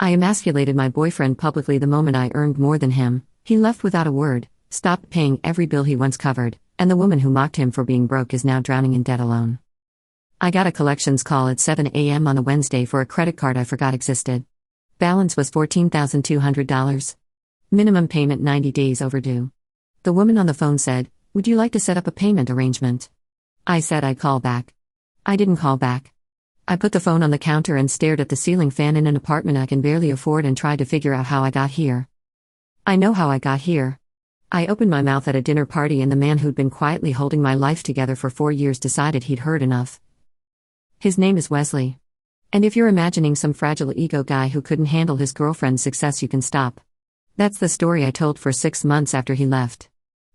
I emasculated my boyfriend publicly the moment I earned more than him. He left without a word, stopped paying every bill he once covered, and the woman who mocked him for being broke is now drowning in debt alone. I got a collections call at 7 a.m. on a Wednesday for a credit card I forgot existed. Balance was $14,200. Minimum payment 90 days overdue. The woman on the phone said, "Would you like to set up a payment arrangement?" I said I'd call back. I didn't call back. I put the phone on the counter and stared at the ceiling fan in an apartment I can barely afford and tried to figure out how I got here. I know how I got here. I opened my mouth at a dinner party and the man who'd been quietly holding my life together for 4 years decided he'd heard enough. His name is Wesley. And if you're imagining some fragile ego guy who couldn't handle his girlfriend's success, you can stop. That's the story I told for 6 months after he left.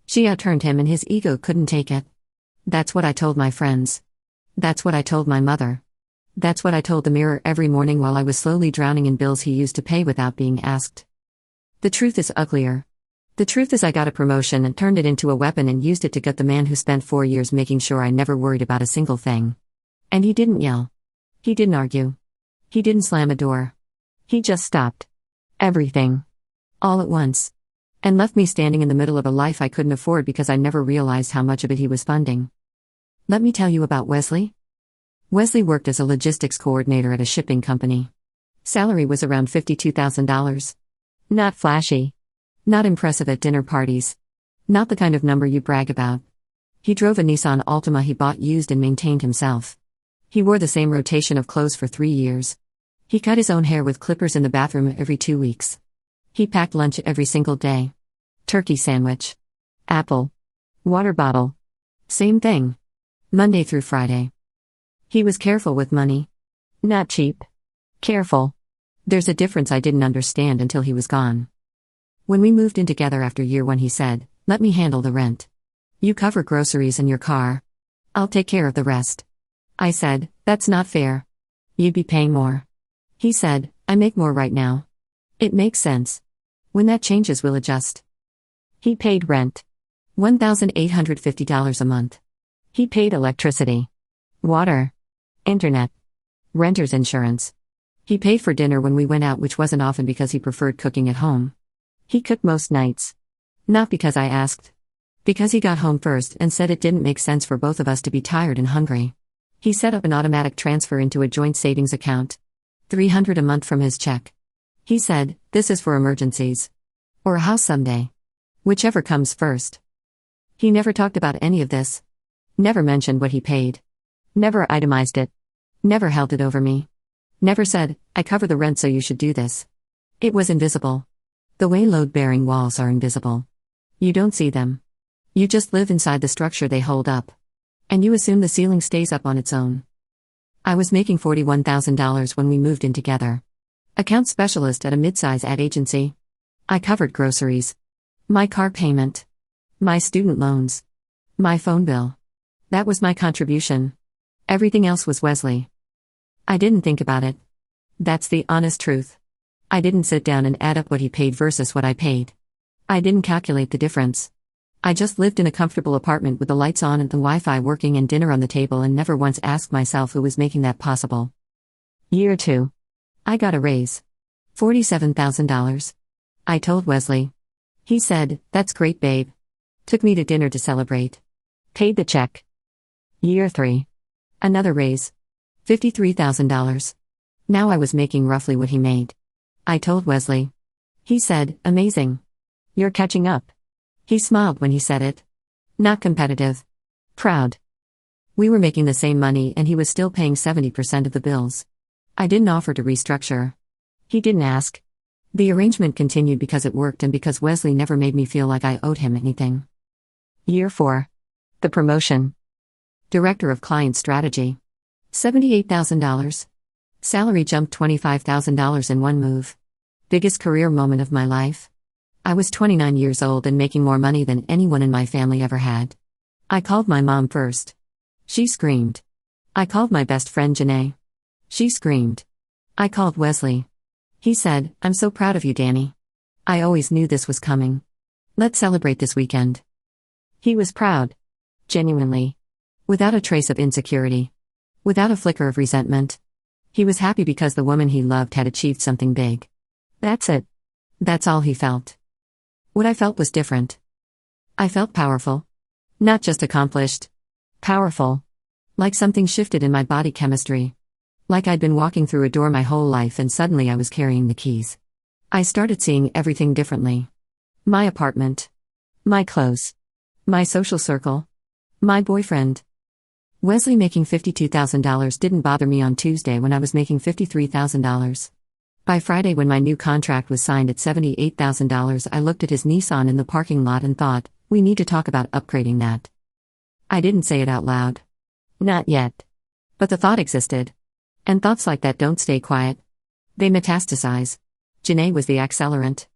She outturned him and his ego couldn't take it. That's what I told my friends. That's what I told my mother. That's what I told the mirror every morning while I was slowly drowning in bills he used to pay without being asked. The truth is uglier. The truth is I got a promotion and turned it into a weapon and used it to gut the man who spent 4 years making sure I never worried about a single thing. And he didn't yell. He didn't argue. He didn't slam a door. He just stopped. Everything. All at once. And left me standing in the middle of a life I couldn't afford because I never realized how much of it he was funding. Let me tell you about Wesley. Wesley worked as a logistics coordinator at a shipping company. Salary was around $52,000. Not flashy. Not impressive at dinner parties. Not the kind of number you brag about. He drove a Nissan Altima he bought used and maintained himself. He wore the same rotation of clothes for 3 years. He cut his own hair with clippers in the bathroom every 2 weeks. He packed lunch every single day. Turkey sandwich. Apple. Water bottle. Same thing. Monday through Friday. He was careful with money. Not cheap. Careful. There's a difference I didn't understand until he was gone. When we moved in together after year 1, he said, "Let me handle the rent. You cover groceries and your car. I'll take care of the rest." I said, "That's not fair. You'd be paying more." He said, "I make more right now. It makes sense. When that changes, we'll adjust." He paid rent. $1,850 a month. He paid electricity, water, internet, renter's insurance. He paid for dinner when we went out, which wasn't often because he preferred cooking at home. He cooked most nights. Not because I asked. Because he got home first and said it didn't make sense for both of us to be tired and hungry. He set up an automatic transfer into a joint savings account. $300 a month from his check. He said, "This is for emergencies. Or a house someday. Whichever comes first." He never talked about any of this. Never mentioned what he paid. Never itemized it. Never held it over me. Never said, "I cover the rent so you should do this." It was invisible. The way load-bearing walls are invisible. You don't see them. You just live inside the structure they hold up. And you assume the ceiling stays up on its own. I was making $41,000 when we moved in together. Account specialist at a mid-size ad agency. I covered groceries. My car payment. My student loans. My phone bill. That was my contribution. Everything else was Wesley. I didn't think about it. That's the honest truth. I didn't sit down and add up what he paid versus what I paid. I didn't calculate the difference. I just lived in a comfortable apartment with the lights on and the Wi-Fi working and dinner on the table and never once asked myself who was making that possible. Year 2. I got a raise. $47,000. I told Wesley. He said, "That's great, babe." Took me to dinner to celebrate. Paid the check. Year 3. Another raise. $53,000. Now I was making roughly what he made. I told Wesley. He said, "Amazing. You're catching up." He smiled when he said it. Not competitive. Proud. We were making the same money and he was still paying 70% of the bills. I didn't offer to restructure. He didn't ask. The arrangement continued because it worked and because Wesley never made me feel like I owed him anything. Year 4. The promotion. Director of Client Strategy. $78,000. Salary jumped $25,000 in one move. Biggest career moment of my life. I was 29 years old and making more money than anyone in my family ever had. I called my mom first. She screamed. I called my best friend Janae. She screamed. I called Wesley. He said, "I'm so proud of you, Danny. I always knew this was coming. Let's celebrate this weekend." He was proud. Genuinely. Without a trace of insecurity. Without a flicker of resentment. He was happy because the woman he loved had achieved something big. That's it. That's all he felt. What I felt was different. I felt powerful. Not just accomplished. Powerful. Like something shifted in my body chemistry. Like I'd been walking through a door my whole life and suddenly I was carrying the keys. I started seeing everything differently. My apartment. My clothes. My social circle. My boyfriend. Wesley making $52,000 didn't bother me on Tuesday when I was making $53,000. By Friday, when my new contract was signed at $78,000, I looked at his Nissan in the parking lot and thought, we need to talk about upgrading that. I didn't say it out loud. Not yet. But the thought existed. And thoughts like that don't stay quiet. They metastasize. Janae was the accelerant.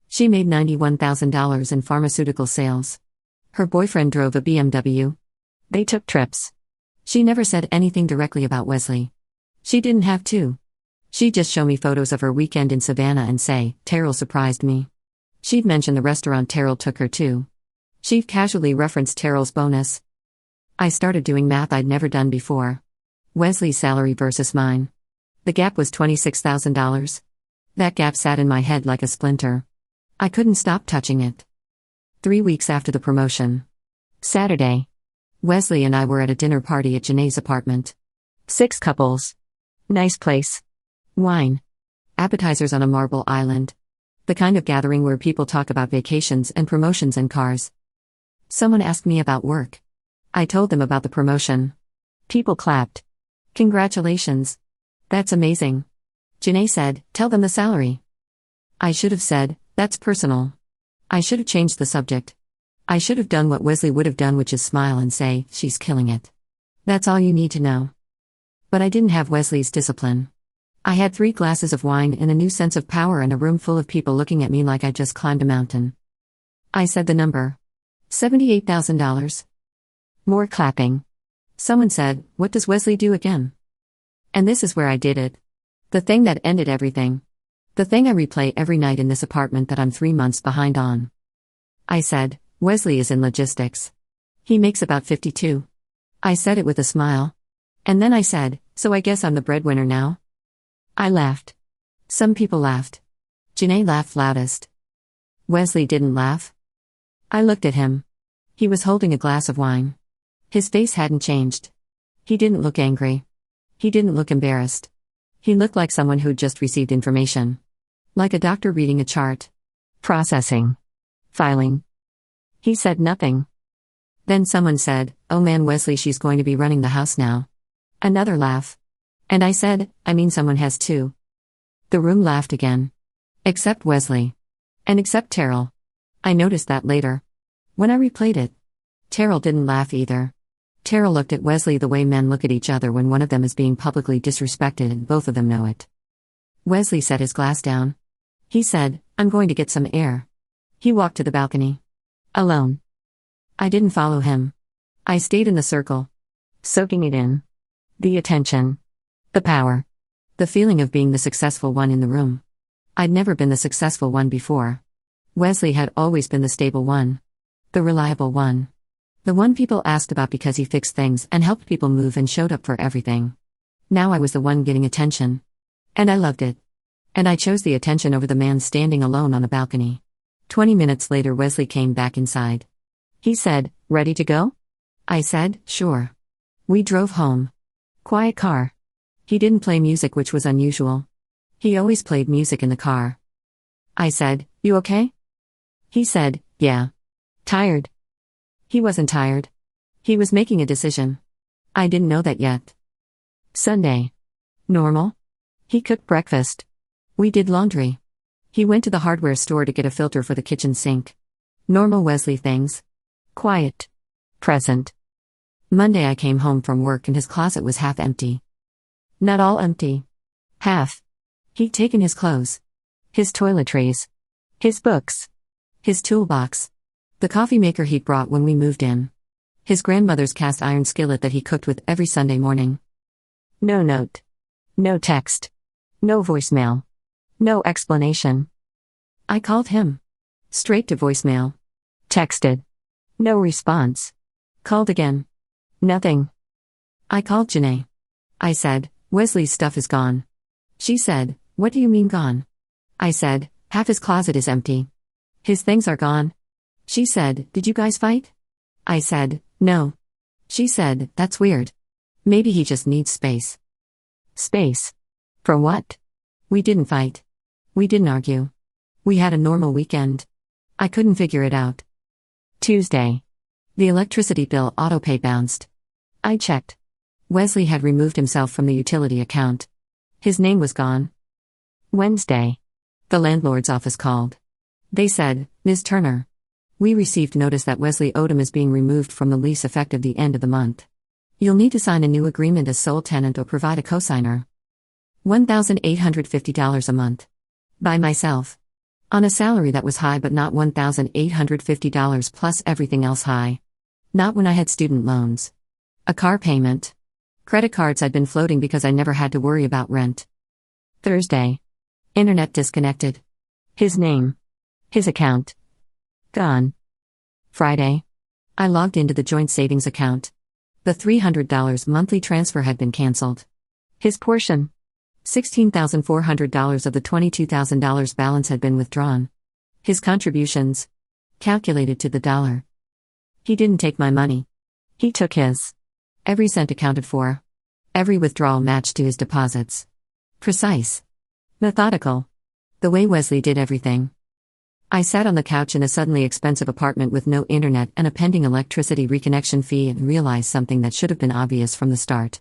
She made $91,000 in pharmaceutical sales. Her boyfriend drove a BMW. They took trips. She never said anything directly about Wesley. She didn't have to. She'd just show me photos of her weekend in Savannah and say, Terrell surprised me. She'd mention the restaurant Terrell took her to. She'd casually reference Terrell's bonus. I started doing math I'd never done before. Wesley's salary versus mine. The gap was $26,000. That gap sat in my head like a splinter. I couldn't stop touching it. 3 weeks after the promotion. Saturday. Wesley and I were at a dinner party at Janae's apartment. 6 couples. Nice place. Wine. Appetizers on a marble island. The kind of gathering where people talk about vacations and promotions and cars. Someone asked me about work. I told them about the promotion. People clapped. Congratulations. That's amazing. Janae said, tell them the salary. I should have said, that's personal. I should have changed the subject. I should have done what Wesley would have done, which is smile and say, she's killing it. That's all you need to know. But I didn't have Wesley's discipline. I had 3 glasses of wine and a new sense of power and a room full of people looking at me like I'd just climbed a mountain. I said the number. $78,000. More clapping. Someone said, what does Wesley do again? And this is where I did it. The thing that ended everything. The thing I replay every night in this apartment that I'm 3 months behind on. I said, Wesley is in logistics. He makes about 52. I said it with a smile. And then I said, so I guess I'm the breadwinner now? I laughed. Some people laughed. Janae laughed loudest. Wesley didn't laugh. I looked at him. He was holding a glass of wine. His face hadn't changed. He didn't look angry. He didn't look embarrassed. He looked like someone who'd just received information. Like a doctor reading a chart. Processing. Filing. He said nothing. Then someone said, oh man, Wesley, she's going to be running the house now. Another laugh. And I said, I mean someone has too. The room laughed again. Except Wesley. And except Terrell. I noticed that later. When I replayed it. Terrell didn't laugh either. Terrell looked at Wesley the way men look at each other when one of them is being publicly disrespected and both of them know it. Wesley set his glass down. He said, I'm going to get some air. He walked to the balcony. Alone. I didn't follow him. I stayed in the circle. Soaking it in. The attention. The power. The feeling of being the successful one in the room. I'd never been the successful one before. Wesley had always been the stable one. The reliable one. The one people asked about because he fixed things and helped people move and showed up for everything. Now I was the one getting attention. And I loved it. And I chose the attention over the man standing alone on a balcony. 20 minutes later, Wesley came back inside. He said, ready to go? I said, sure. We drove home. Quiet car. He didn't play music, which was unusual. He always played music in the car. I said, you okay? He said, yeah. Tired. He wasn't tired. He was making a decision. I didn't know that yet. Sunday. Normal. He cooked breakfast. We did laundry. He went to the hardware store to get a filter for the kitchen sink. Normal Wesley things. Quiet. Present. Monday I came home from work and his closet was half empty. Not all empty. Half. He'd taken his clothes. His toiletries. His books. His toolbox. The coffee maker he'd brought when we moved in. His grandmother's cast iron skillet that he cooked with every Sunday morning. No note. No text. No voicemail. No explanation. I called him. Straight to voicemail. Texted. No response. Called again. Nothing. I called Janae. I said, Wesley's stuff is gone. She said, what do you mean gone? I said, half his closet is empty. His things are gone. She said, did you guys fight? I said, no. She said, that's weird. Maybe he just needs space. Space? For what? We didn't fight. We didn't argue. We had a normal weekend. I couldn't figure it out. Tuesday. The electricity bill autopay bounced. I checked. Wesley had removed himself from the utility account. His name was gone. Wednesday. The landlord's office called. They said, Ms. Turner. We received notice that Wesley Odom is being removed from the lease effective the end of the month. You'll need to sign a new agreement as sole tenant or provide a cosigner. $1,850 a month. By myself. On a salary that was high but not $1,850 plus everything else high. Not when I had student loans. A car payment. Credit cards I'd been floating because I never had to worry about rent. Thursday. Internet disconnected. His name. His account. Gone. Friday. I logged into the joint savings account. The $300 monthly transfer had been canceled. His portion. $16,400 of the $22,000 balance had been withdrawn. His contributions. Calculated to the dollar. He didn't take my money. He took his. Every cent accounted for. Every withdrawal matched to his deposits. Precise. Methodical. The way Wesley did everything. I sat on the couch in a suddenly expensive apartment with no internet and a pending electricity reconnection fee and realized something that should have been obvious from the start.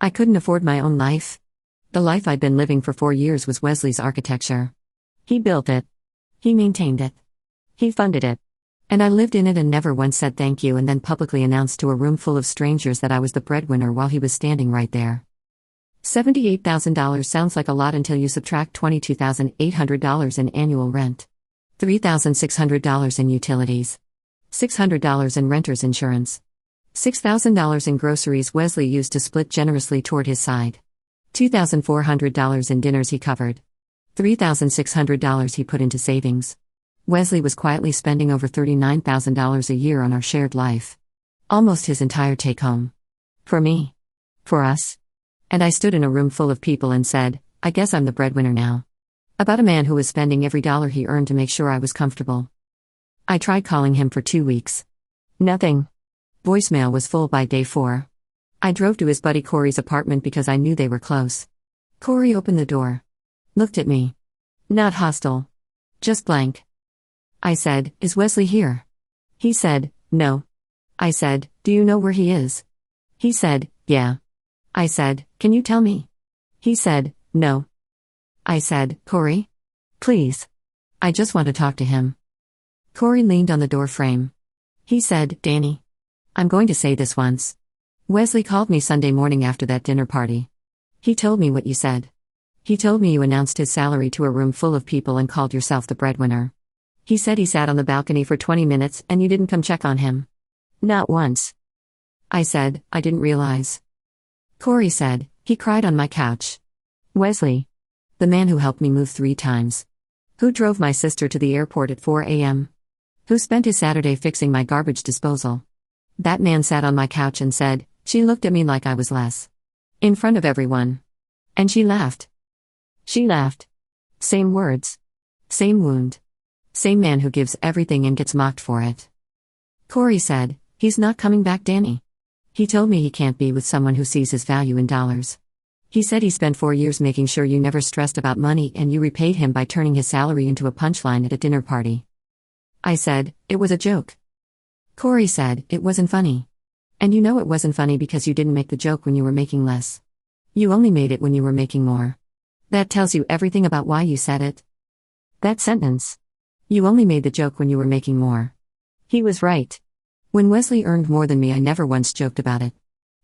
I couldn't afford my own life. The life I'd been living for 4 years was Wesley's architecture. He built it. He maintained it. He funded it. And I lived in it and never once said thank you and then publicly announced to a room full of strangers that I was the breadwinner while he was standing right there. $78,000 sounds like a lot until you subtract $22,800 in annual rent. $3,600 in utilities. $600 in renter's insurance. $6,000 in groceries Wesley used to split generously toward his side. $2,400 in dinners he covered. $3,600 he put into savings. Wesley was quietly spending over $39,000 a year on our shared life. Almost his entire take-home. For me. For us. And I stood in a room full of people and said, I guess I'm the breadwinner now. About a man who was spending every dollar he earned to make sure I was comfortable. I tried calling him for 2 weeks. Nothing. Voicemail was full by day 4. I drove to his buddy Corey's apartment because I knew they were close. Corey opened the door. Looked at me. Not hostile. Just blank. I said, is Wesley here? He said, no. I said, do you know where he is? He said, yeah. I said, can you tell me? He said, no. I said, Corey? Please. I just want to talk to him. Corey leaned on the door frame. He said, Danny. I'm going to say this once. Wesley called me Sunday morning after that dinner party. He told me what you said. He told me you announced his salary to a room full of people and called yourself the breadwinner. He said he sat on the balcony for 20 minutes and you didn't come check on him. Not once. I said, I didn't realize. Corey said, he cried on my couch. Wesley. The man who helped me move 3 times. Who drove my sister to the airport at 4 a.m. Who spent his Saturday fixing my garbage disposal. That man sat on my couch and said, she looked at me like I was less. In front of everyone. And she laughed. She laughed. Same words. Same wound. Same man who gives everything and gets mocked for it. Corey said, he's not coming back, Danny. He told me he can't be with someone who sees his value in dollars. He said he spent 4 years making sure you never stressed about money and you repaid him by turning his salary into a punchline at a dinner party. I said, it was a joke. Corey said, it wasn't funny. And you know it wasn't funny because you didn't make the joke when you were making less. You only made it when you were making more. That tells you everything about why you said it. That sentence. You only made the joke when you were making more. He was right. When Wesley earned more than me, I never once joked about it.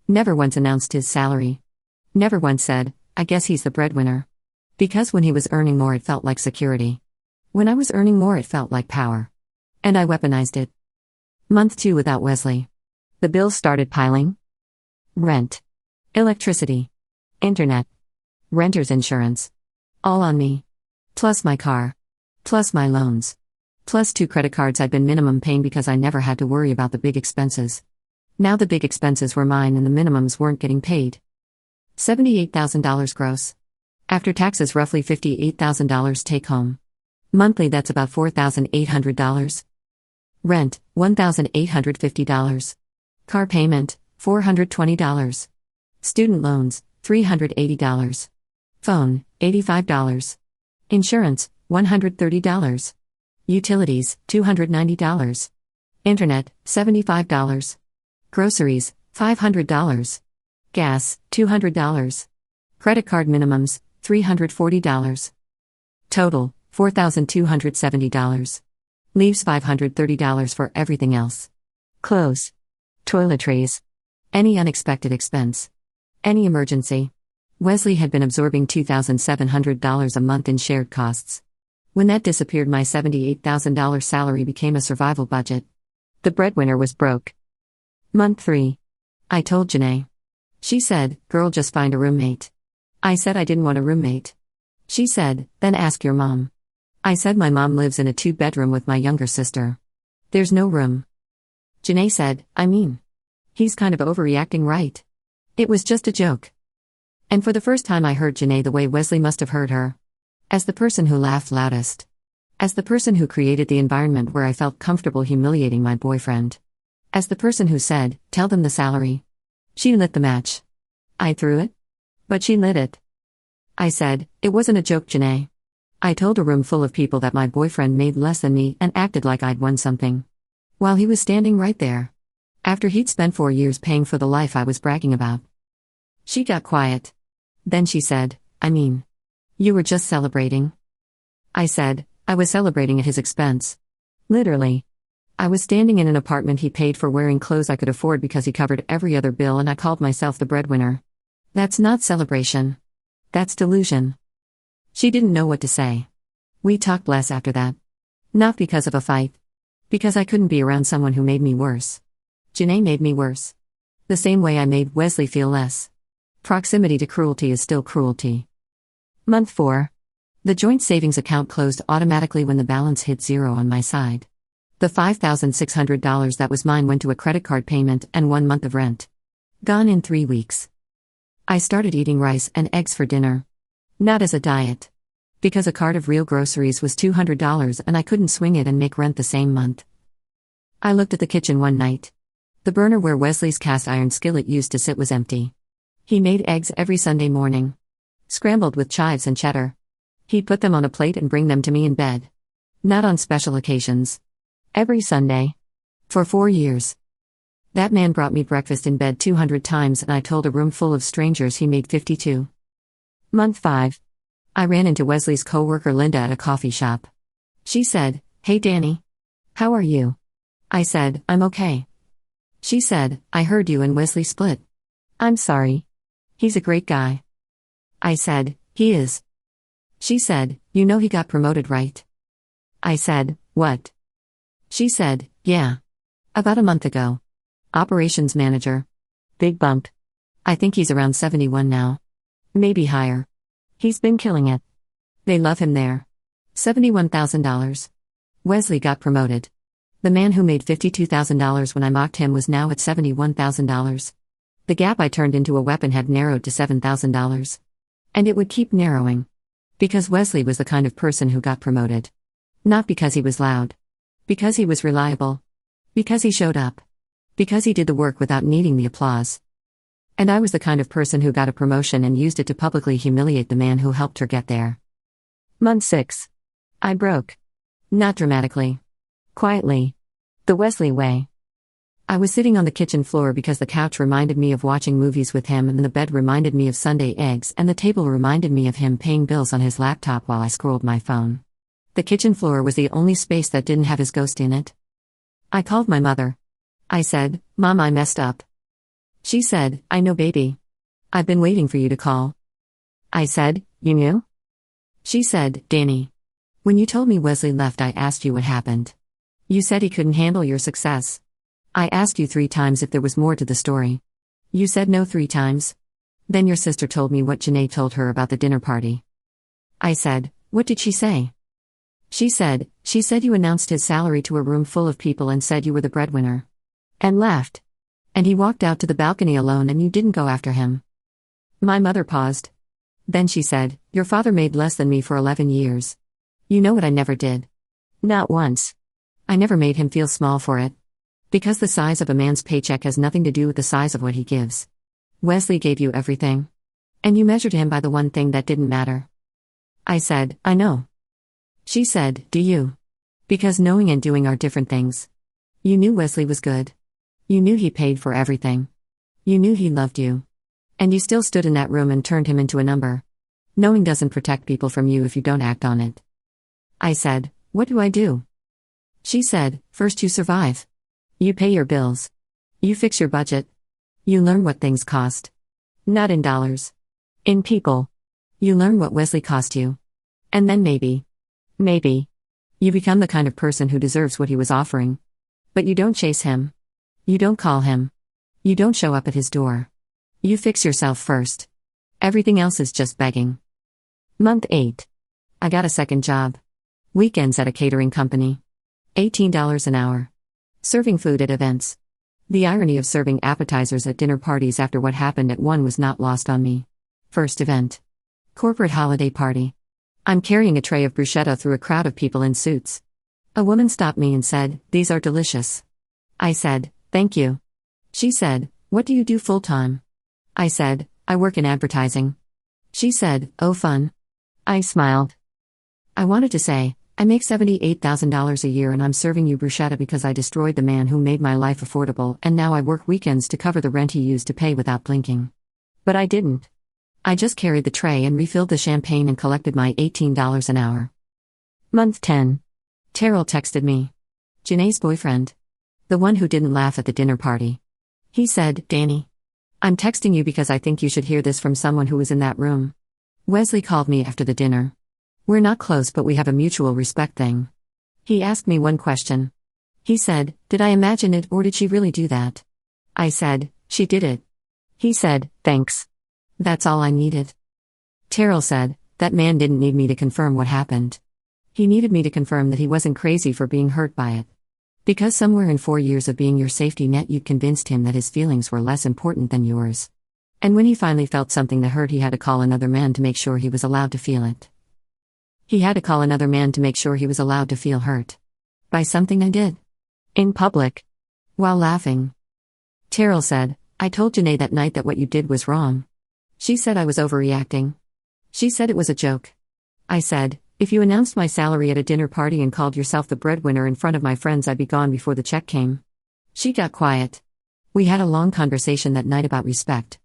Never once announced his salary. Never once said, I guess he's the breadwinner. Because when he was earning more it felt like security. When I was earning more it felt like power. And I weaponized it. Month 2 without Wesley. The bills started piling. Rent. Electricity. Internet. Renter's insurance. All on me. Plus my car. Plus my loans. Plus 2 credit cards I'd been minimum paying because I never had to worry about the big expenses. Now the big expenses were mine and the minimums weren't getting paid. $78,000 gross. After taxes, roughly $58,000 take home. Monthly, that's about $4,800. Rent, $1,850. Car payment, $420. Student loans, $380. Phone, $85. Insurance, $130. Utilities, $290. Internet, $75. Groceries, $500. Gas, $200. Credit card minimums, $340. Total, $4,270. Leaves $530 for everything else. Clothes. Toiletries. Any unexpected expense. Any emergency. Wesley had been absorbing $2,700 a month in shared costs. When that disappeared, my $78,000 salary became a survival budget. The breadwinner was broke. Month 3. I told Janae. She said, "Girl, just find a roommate." I said I didn't want a roommate. She said, "Then ask your mom." I said my mom lives in a 2-bedroom with my younger sister. There's no room. Janae said, he's kind of overreacting, right? It was just a joke. And for the first time I heard Janae the way Wesley must have heard her. As the person who laughed loudest. As the person who created the environment where I felt comfortable humiliating my boyfriend. As the person who said, "Tell them the salary." She lit the match. I threw it. But she lit it. I said, "It wasn't a joke, Janae." I told a room full of people that my boyfriend made less than me and acted like I'd won something. While he was standing right there. After he'd spent 4 years paying for the life I was bragging about. She got quiet. Then she said, "You were just celebrating." I said, "I was celebrating at his expense." Literally. I was standing in an apartment he paid for, wearing clothes I could afford because he covered every other bill, and I called myself the breadwinner. That's not celebration. That's delusion. She didn't know what to say. We talked less after that. Not because of a fight. Because I couldn't be around someone who made me worse. Janae made me worse. The same way I made Wesley feel less. Proximity to cruelty is still cruelty. Month 4. The joint savings account closed automatically when the balance hit zero on my side. The $5,600 that was mine went to a credit card payment and 1 month of rent. Gone in 3 weeks. I started eating rice and eggs for dinner. Not as a diet. Because a cart of real groceries was $200 and I couldn't swing it and make rent the same month. I looked at the kitchen one night. The burner where Wesley's cast iron skillet used to sit was empty. He made eggs every Sunday morning. Scrambled with chives and cheddar. He'd put them on a plate and bring them to me in bed. Not on special occasions. Every Sunday. For 4 years. That man brought me breakfast in bed 200 times, and I told a room full of strangers he made 52. Month 5. I ran into Wesley's coworker Linda at a coffee shop. She said, "Hey Danny. How are you?" I said, "I'm okay." She said, "I heard you and Wesley split." "I'm sorry. He's a great guy." I said, "He is." She said, "You know he got promoted, right?" I said, "What?" She said, "Yeah. About a month ago. Operations manager. Big bump. I think he's around 71 now. Maybe higher. He's been killing it. They love him there. $71,000. Wesley got promoted. The man who made $52,000 when I mocked him was now at $71,000. The gap I turned into a weapon had narrowed to $7,000. And it would keep narrowing. Because Wesley was the kind of person who got promoted. Not because he was loud. Because he was reliable. Because he showed up. Because he did the work without needing the applause. And I was the kind of person who got a promotion and used it to publicly humiliate the man who helped her get there. Month 6. I broke. Not dramatically. Quietly. The Wesley way. I was sitting on the kitchen floor because the couch reminded me of watching movies with him, and the bed reminded me of Sunday eggs, and the table reminded me of him paying bills on his laptop while I scrolled my phone. The kitchen floor was the only space that didn't have his ghost in it. I called my mother. I said, "Mom, I messed up." She said, "I know, baby. I've been waiting for you to call." I said, "You knew?" She said, "Danny. When you told me Wesley left, I asked you what happened. You said he couldn't handle your success. I asked you 3 times if there was more to the story. You said no 3 times. Then your sister told me what Janae told her about the dinner party." I said, "What did she say?" She said you announced his salary to a room full of people and said you were the breadwinner. And laughed. And he walked out to the balcony alone and you didn't go after him. My mother paused. Then she said, "Your father made less than me for 11 years. You know what I never did? Not once. I never made him feel small for it. Because the size of a man's paycheck has nothing to do with the size of what he gives. Wesley gave you everything. And you measured him by the one thing that didn't matter." I said, "I know." She said, "Do you? Because knowing and doing are different things. You knew Wesley was good. You knew he paid for everything. You knew he loved you. And you still stood in that room and turned him into a number. Knowing doesn't protect people from you if you don't act on it." I said, "What do I do?" She said, "First you survive. You pay your bills. You fix your budget. You learn what things cost. Not in dollars. In people. You learn what Wesley cost you. And then maybe, you become the kind of person who deserves what he was offering. But you don't chase him. You don't call him. You don't show up at his door. You fix yourself first. Everything else is just begging." Month 8. I got a second job. Weekends at a catering company. $18 an hour. Serving food at events. The irony of serving appetizers at dinner parties after what happened at one was not lost on me. First event. Corporate holiday party. I'm carrying a tray of bruschetta through a crowd of people in suits. A woman stopped me and said, "These are delicious." I said, "Thank you." She said, "What do you do full-time?" I said, "I work in advertising." She said, "Oh, fun." I smiled. I wanted to say, "I make $78,000 a year and I'm serving you bruschetta because I destroyed the man who made my life affordable and now I work weekends to cover the rent he used to pay without blinking." But I didn't. I just carried the tray and refilled the champagne and collected my $18 an hour. Month 10. Terrell texted me. Janae's boyfriend. The one who didn't laugh at the dinner party. He said, "Danny, I'm texting you because I think you should hear this from someone who was in that room. Wesley called me after the dinner. We're not close but we have a mutual respect thing. He asked me one question. He said, 'Did I imagine it or did she really do that?' I said, 'She did it.' He said, 'Thanks. That's all I needed.'" Terrell said, "That man didn't need me to confirm what happened. He needed me to confirm that he wasn't crazy for being hurt by it. Because somewhere in 4 years of being your safety net you convinced him that his feelings were less important than yours. And when he finally felt something that hurt he had to call another man to make sure he was allowed to feel it. He had to call another man to make sure he was allowed to feel hurt. By something I did. In public. While laughing." Terrell said, "I told Janae that night that what you did was wrong. She said I was overreacting. She said it was a joke. I said, 'If you announced my salary at a dinner party and called yourself the breadwinner in front of my friends I'd be gone before the check came.'" She got quiet. We had a long conversation that night about respect.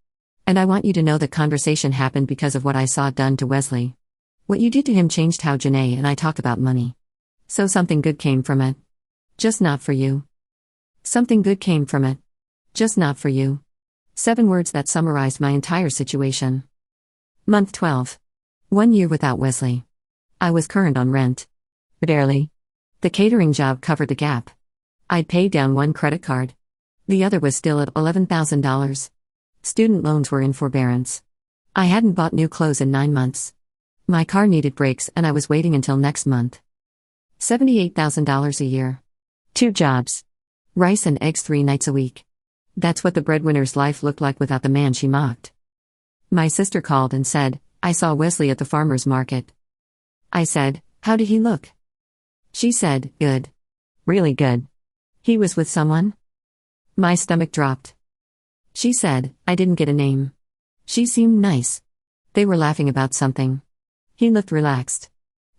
And I want you to know that conversation happened because of what I saw done to Wesley. What you did to him changed how Janae and I talk about money. So something good came from it. Just not for you. Something good came from it. Just not for you. 7 words that summarized my entire situation. Month 12. 1 year without Wesley. I was current on rent. Barely. The catering job covered the gap. I'd paid down one credit card. The other was still at $11,000. Student loans were in forbearance. I hadn't bought new clothes in 9 months. My car needed brakes and I was waiting until next month. $78,000 a year. 2 jobs. Rice and eggs 3 nights a week. That's what the breadwinner's life looked like without the man she mocked. My sister called and said, "I saw Wesley at the farmer's market." I said, "How did he look?" She said, "Good. Really good." "He was with someone?" My stomach dropped. She said, "I didn't get a name." She seemed nice. They were laughing about something. He looked relaxed.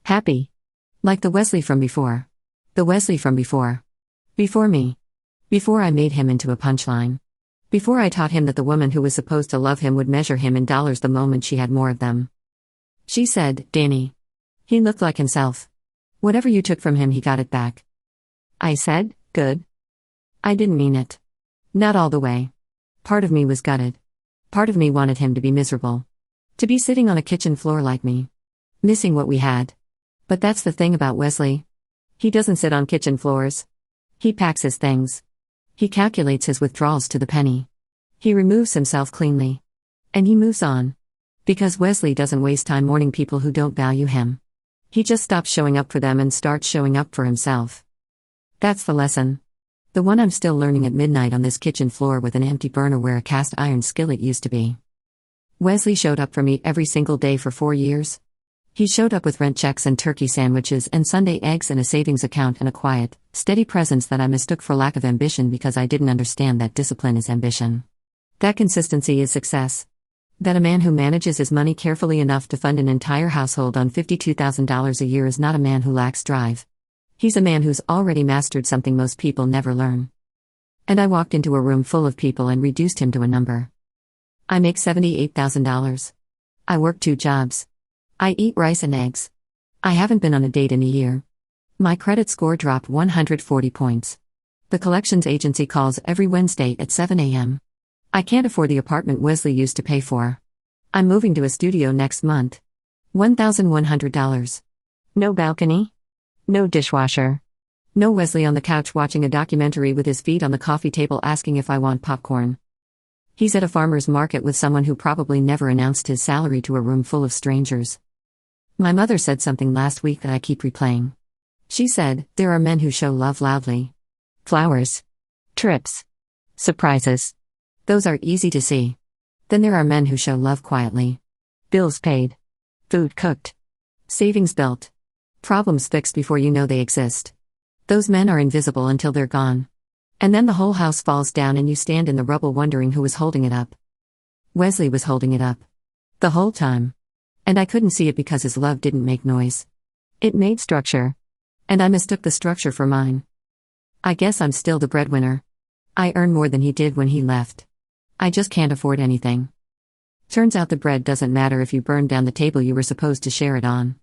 Happy. Like the Wesley from before. The Wesley from before. Before me. Before I made him into a punchline. Before I taught him that the woman who was supposed to love him would measure him in dollars the moment she had more of them. She said, "Danny. He looked like himself. Whatever you took from him he got it back." I said, "Good." I didn't mean it. Not all the way. Part of me was gutted. Part of me wanted him to be miserable. To be sitting on a kitchen floor like me. Missing what we had. But that's the thing about Wesley. He doesn't sit on kitchen floors. He packs his things. He calculates his withdrawals to the penny. He removes himself cleanly. And he moves on. Because Wesley doesn't waste time mourning people who don't value him. He just stops showing up for them and starts showing up for himself. That's the lesson. The one I'm still learning at midnight on this kitchen floor with an empty burner where a cast iron skillet used to be. Wesley showed up for me every single day for 4 years. He showed up with rent checks and turkey sandwiches and Sunday eggs and a savings account and a quiet, steady presence that I mistook for lack of ambition because I didn't understand that discipline is ambition. That consistency is success. That a man who manages his money carefully enough to fund an entire household on $52,000 a year is not a man who lacks drive. He's a man who's already mastered something most people never learn. And I walked into a room full of people and reduced him to a number. I make $78,000. I work 2 jobs. I eat rice and eggs. I haven't been on a date in a year. My credit score dropped 140 points. The collections agency calls every Wednesday at 7 a.m. I can't afford the apartment Wesley used to pay for. I'm moving to a studio next month. $1,100. No balcony. No dishwasher. No Wesley on the couch watching a documentary with his feet on the coffee table asking if I want popcorn. He's at a farmer's market with someone who probably never announced his salary to a room full of strangers. My mother said something last week that I keep replaying. She said, there are men who show love loudly. Flowers. Trips. Surprises. Those are easy to see. Then there are men who show love quietly. Bills paid. Food cooked. Savings built. Problems fixed before you know they exist. Those men are invisible until they're gone. And then the whole house falls down and you stand in the rubble wondering who was holding it up. Wesley was holding it up. The whole time. And I couldn't see it because his love didn't make noise. It made structure. And I mistook the structure for mine. I guess I'm still the breadwinner. I earn more than he did when he left. I just can't afford anything. Turns out the bread doesn't matter if you burn down the table you were supposed to share it on.